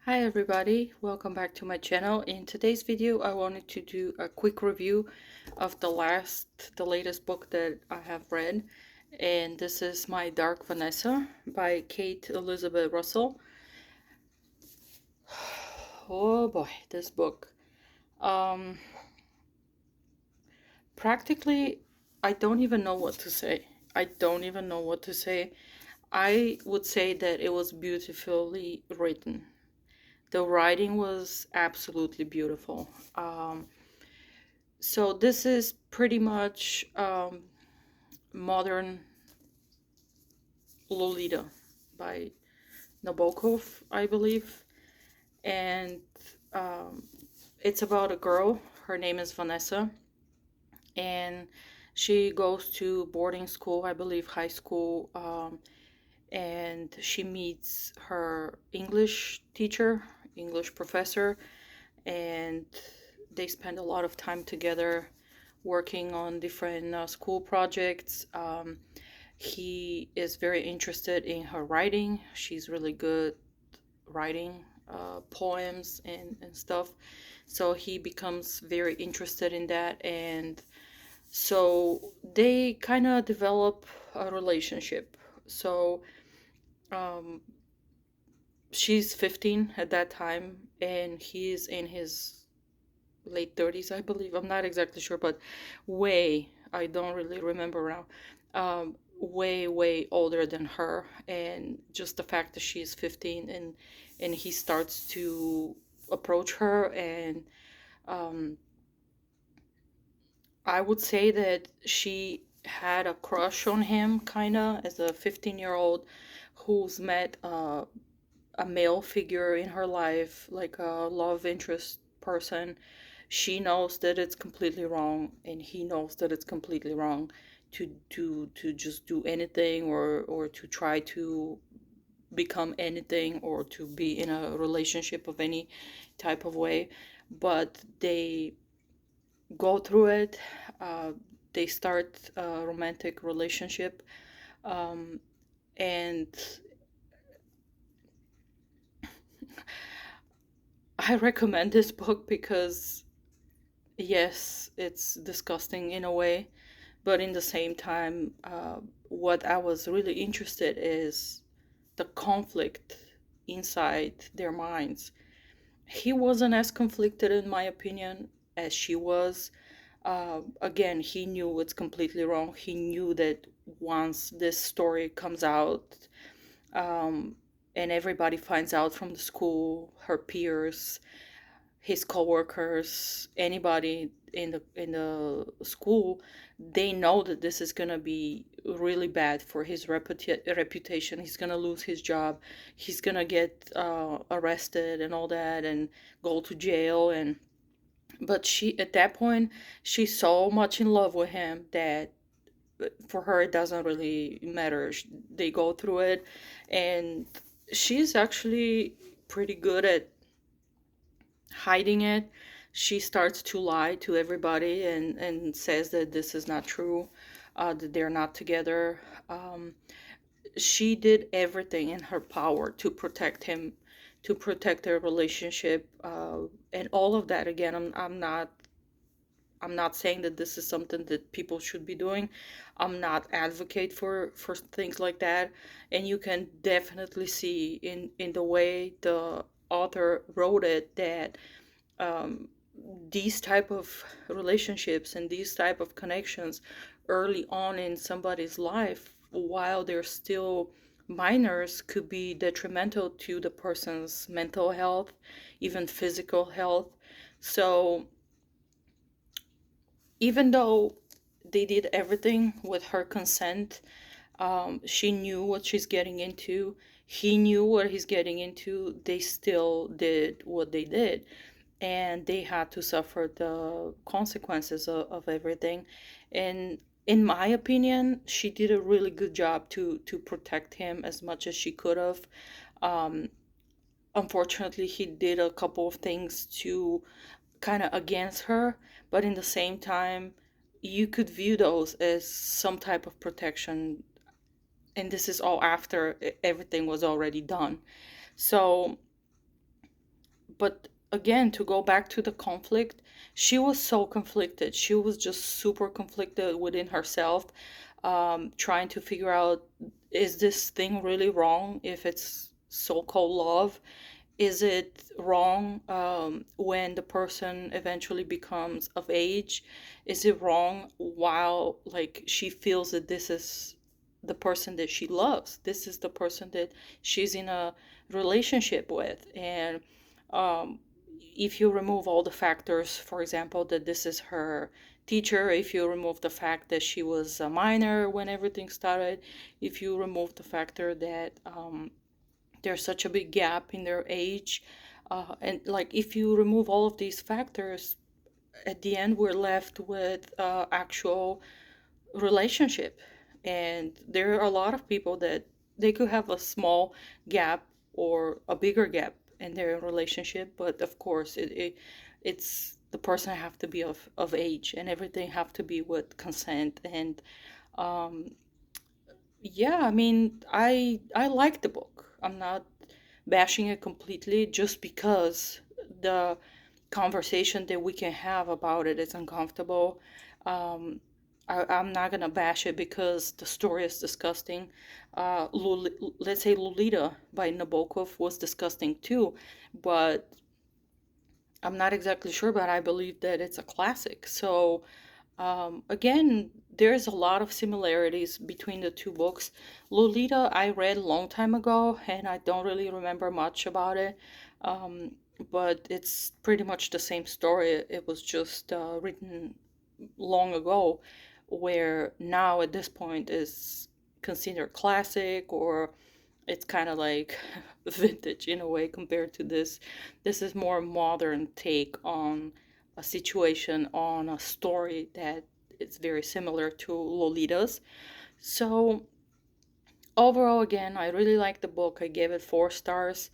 Hi everybody, welcome back to my channel. In today's video I wanted to do a quick review of the latest book that I have read, and this is my Dark Vanessa by Kate Elizabeth Russell. Oh boy, this book. Um Practically I don't even know what to say. I don't even know what to say. I would say that it was beautifully written. The writing was absolutely beautiful. So this is pretty much modern Lolita by Nabokov, I believe, and um, it's about a girl. Her name is Vanessa, and she goes to boarding school, I believe, high school, and she meets her English teacher, English professor, and they spend a lot of time together working on different school projects. He is very interested in her writing. She's really good writing poems and stuff. So he becomes very interested in that. And so they kind of develop a relationship. So um, she's 15 at that time, and he's in his late 30s, I believe. I'm not exactly sure, but I don't really remember now. Way older than her, and just the fact that she's 15, and he starts to approach her, and um, I would say that she had a crush on him, kind of, as a 15-year-old who's met a male figure in her life, like a love interest person. She knows that it's completely wrong, and he knows that it's completely wrong to just do anything, or to try to become anything, or to be in a relationship of any type of way. But they go through it. uh, they start a romantic relationship, um, and I recommend this book because yes, it's disgusting in a way, but in the same time, what I was really interested is the conflict inside their minds. He wasn't as conflicted, in my opinion, as she was. Again, he knew it's completely wrong. He knew that once this story comes out, um, and everybody finds out from the school, her peers, his coworkers, anybody in the school, they know that this is gonna be really bad for his reputation. He's gonna lose his job. He's gonna get arrested and all that, and go to jail. And but she, at that point, she's so much in love with him that for her it doesn't really matter. They go through it, and she's actually pretty good at hiding it. She starts to lie to everybody, and says that this is not true, that they're not together. Um, she did everything in her power to protect him, to protect their relationship, and all of that. Again, I'm not saying that this is something that people should be doing. I'm not advocate for things like that, and you can definitely see in the way the author wrote it that um, these type of relationships and these type of connections early on in somebody's life while they're still minors could be detrimental to the person's mental health, even physical health. So even though they did everything with her consent, she knew what she's getting into, he knew what he's getting into, they still did what they did, and they had to suffer the consequences of everything. And in my opinion, she did a really good job to protect him as much as she could have. um, Unfortunately, he did a couple of things to kind of against her, but in the same time you could view those as some type of protection, and this is all after everything was already done. So But again, to go back to the conflict, she was so conflicted. She was just super conflicted within herself, trying to figure out, is this thing really wrong if it's so-called love? Is it wrong when the person eventually becomes of age? Is it wrong while like she feels that this is the person that she loves? This is the person that she's in a relationship with. And um, if you remove all the factors, for example, that this is her teacher, if you remove the fact that she was a minor when everything started, if you remove the factor that there's such a big gap in their age. And like if you remove all of these factors, at the end we're left with actual relationship. And there are a lot of people that they could have a small gap or a bigger gap in their relationship, but of course it's the person have to be of age, and everything have to be with consent. And um, yeah, I mean, I like the book. I'm not bashing it completely just because the conversation that we can have about it is uncomfortable. Um, I'm not gonna bash it because the story is disgusting. Let's say Lolita by Nabokov was disgusting too, but I'm not exactly sure, but I believe that it's a classic. So again, there's a lot of similarities between the two books. Lolita, I read a long time ago, and I don't really remember much about it. Um, but it's pretty much the same story. It was just written long ago, where now at this point is considered classic, or it's kind of like vintage in a way compared to this. This is more modern take on a situation, on a story that is very similar to Lolita's. So overall, again, I really like the book. I gave it 4 stars.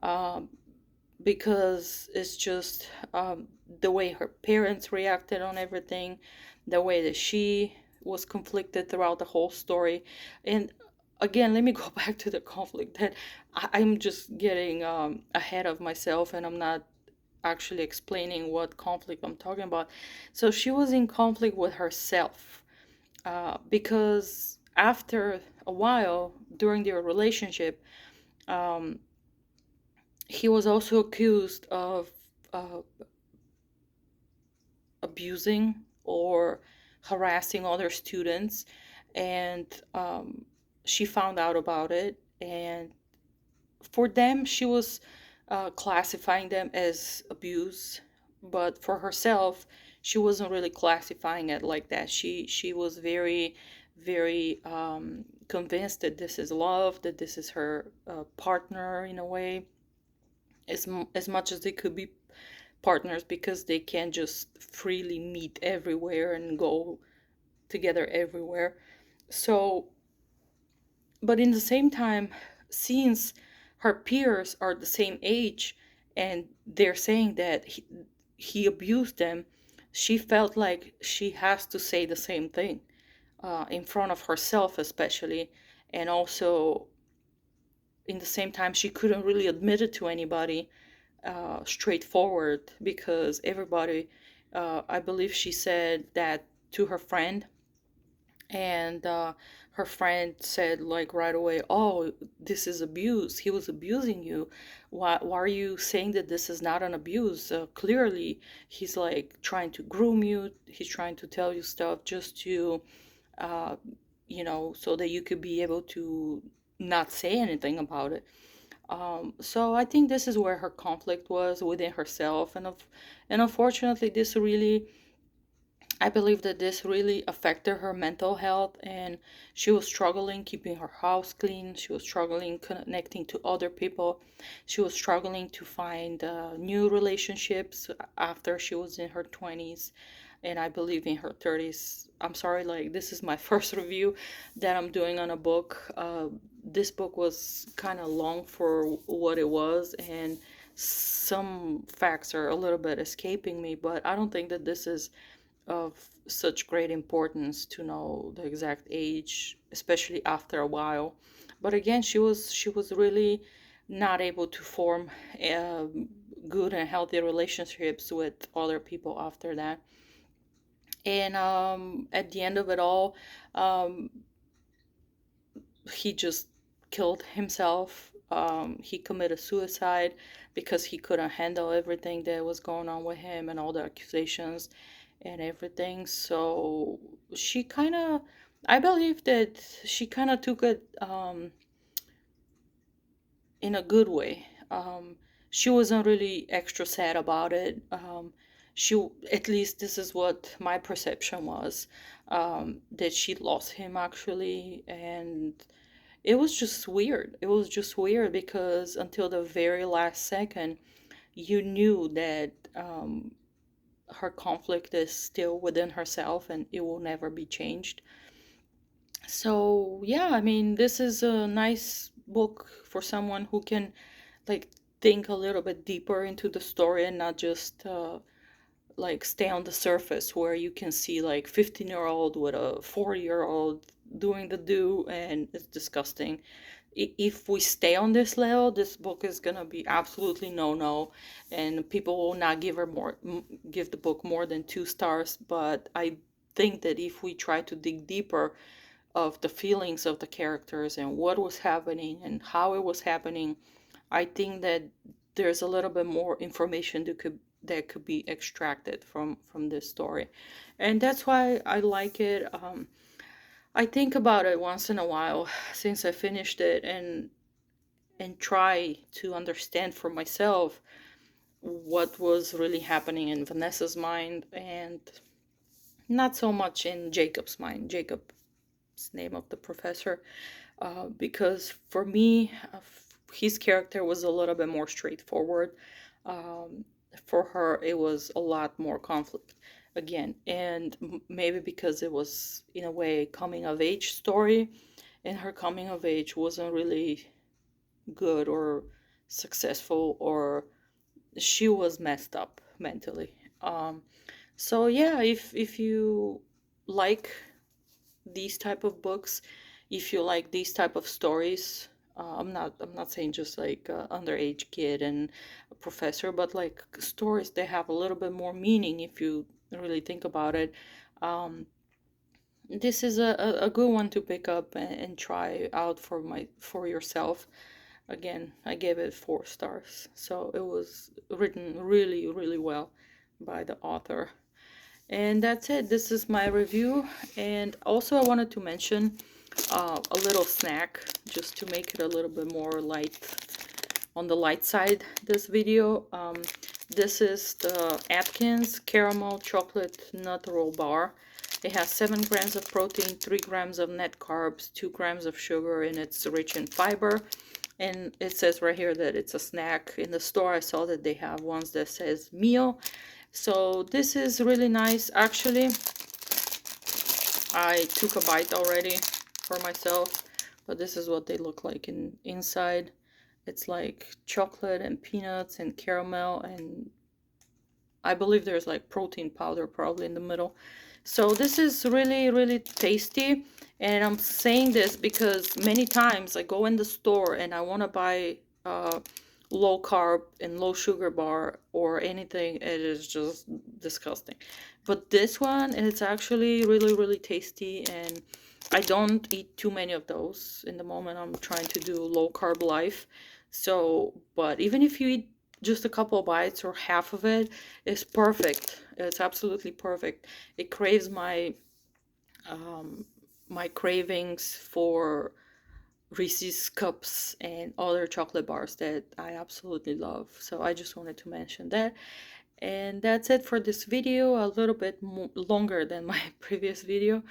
Um, because it's just the way her parents reacted on everything, the way that she was conflicted throughout the whole story. And again, let me go back to the conflict that I'm just getting ahead of myself, and I'm not actually explaining what conflict I'm talking about. So she was in conflict with herself because after a while during their relationship, um, he was also accused of uh, abusing or harassing other students, and she found out about it. And for them, she was classifying them as abuse, but for herself, she wasn't really classifying it like that. She was very, very convinced that this is love, that this is her partner in a way, as much as they could be partners, because they can't just freely meet everywhere and go together everywhere. So, but in the same time, since her peers are the same age and they're saying that he abused them, she felt like she has to say the same thing in front of herself, especially. And also, in the same time, she couldn't really admit it to anybody straightforward, because everybody, I believe she said that to her friend, and her friend said like right away, "Oh, this is abuse. He was abusing you. Why are you saying that this is not an abuse? Clearly, he's like trying to groom you. He's trying to tell you stuff just to, uh, so that you could be able to not say anything about it." So I think this is where her conflict was within herself, and unfortunately, this really, I believe that this really affected her mental health, and she was struggling keeping her house clean. She was struggling connecting to other people. She was struggling to find new relationships after she was in her 20s, and I believe in her 30s. I'm sorry, like, this is my first review that I'm doing on a book. This book was kind of long for what it was, and some facts are a little bit escaping me, but I don't think that this is of such great importance to know the exact age, especially after a while. But again, she was really not able to form good and healthy relationships with other people after that. And at the end of it all, um, he just killed himself. He committed suicide because he couldn't handle everything that was going on with him and all the accusations and everything. So she kind of, I believe that she kind of took it in a good way. She wasn't really extra sad about it. She, at least this is what my perception was, that she lost him actually, and it was just weird. It was just weird because until the very last second, you knew that her conflict is still within herself and it will never be changed. So, yeah, I mean, this is a nice book for someone who can like think a little bit deeper into the story and not just like stay on the surface where you can see like 15-year-old with a 40-year-old doing the do and it's disgusting. If we stay on this level, this book is gonna be absolutely no, and people will not give her give the book more than 2 stars. But I think that if we try to dig deeper of the feelings of the characters and what was happening and how it was happening, I think that there's a little bit more information that could be extracted from this story, and that's why I like it. I think about it once in a while since I finished it, and try to understand for myself what was really happening in Vanessa's mind and not so much in Jacob's mind. Jacob's name of the professor, because for me, his character was a little bit more straightforward. Um, for her, it was a lot more conflict again, and maybe because it was in a way coming of age story, and her coming of age wasn't really good or successful, or she was messed up mentally. So yeah, if you like these type of books, if you like these type of stories, I'm not saying just like underage kid and a professor, but like stories that have a little bit more meaning if you really think about it. Um, this is a good one to pick up and try out for yourself. Again, I gave it 4 stars, so it was written really, really well by the author. And that's it. This is my review. And also, I wanted to mention a little snack just to make it a little bit more light, on the light side, this video. This is the Atkins Caramel Chocolate Nut Roll Bar. It has 7 grams of protein, 3 grams of net carbs, 2 grams of sugar, and it's rich in fiber. And it says right here that it's a snack. In the store, I saw that they have ones that says meal. So this is really nice. Actually, I took a bite already for myself, but this is what they look like inside. It's like chocolate and peanuts and caramel, and I believe there's like protein powder probably in the middle. So this is really, really tasty. And I'm saying this because many times I go in the store and I want to buy low carb and low sugar bar or anything. It is just disgusting. But this one, it's actually really, really tasty. And I don't eat too many of those in the moment. I'm trying to do low carb life. So, but even if you eat just a couple of bites or half of it, is perfect. It's absolutely perfect. It craves um, my cravings for Reese's cups and other chocolate bars that I absolutely love. So I just wanted to mention that. And that's it for this video, a little bit longer than my previous video.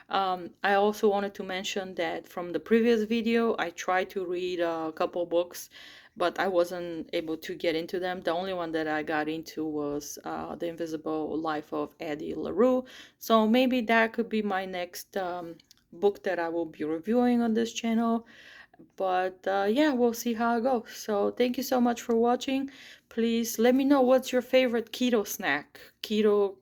I also wanted to mention that from the previous video, I tried to read a couple books, but I wasn't able to get into them. The only one that I got into was The Invisible Life of Eddie LaRue. So maybe that could be my next book that I will be reviewing on this channel. But yeah, we'll see how it goes. So thank you so much for watching. Please let me know what's your favorite keto snack, keto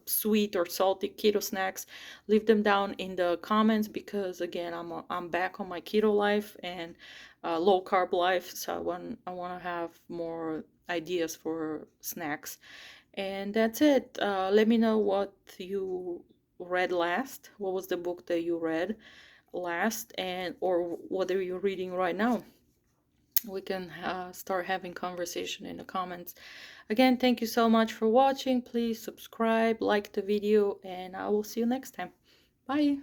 sweet or salty keto snacks. Leave them down in the comments because again, I'm back on my keto life, and low carb life, so I want to have more ideas for snacks. And that's it. Let me know what you read last. What was the book that you read last, and or what are you reading right now? We can start having conversation in the comments. Again, thank you so much for watching. Please subscribe, like the video, and I will see you next time. Bye.